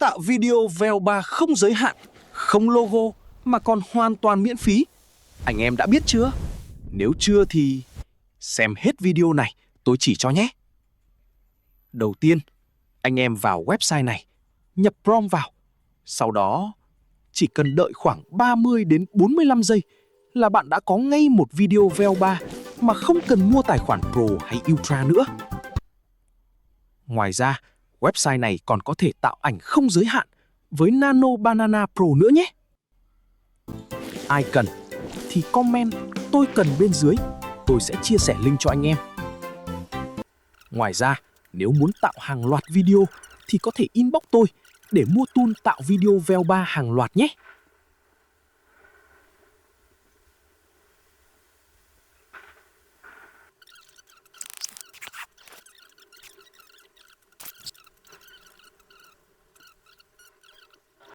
tạo video VEO3 không giới hạn, không logo mà còn hoàn toàn miễn phí. Anh em đã biết chưa? Nếu chưa thì xem hết video này tôi chỉ cho nhé. Đầu tiên, anh em vào website này, nhập prompt vào. Sau đó, chỉ cần đợi khoảng 30 đến 45 giây là bạn đã có ngay một video VEO3 mà không cần mua tài khoản Pro hay Ultra nữa. Ngoài ra, website này còn có thể tạo ảnh không giới hạn với Nano Banana Pro nữa nhé. Ai cần thì comment tôi cần bên dưới, tôi sẽ chia sẻ link cho anh em. Ngoài ra, nếu muốn tạo hàng loạt video thì có thể inbox tôi để mua tool tạo video VEO3 hàng loạt nhé.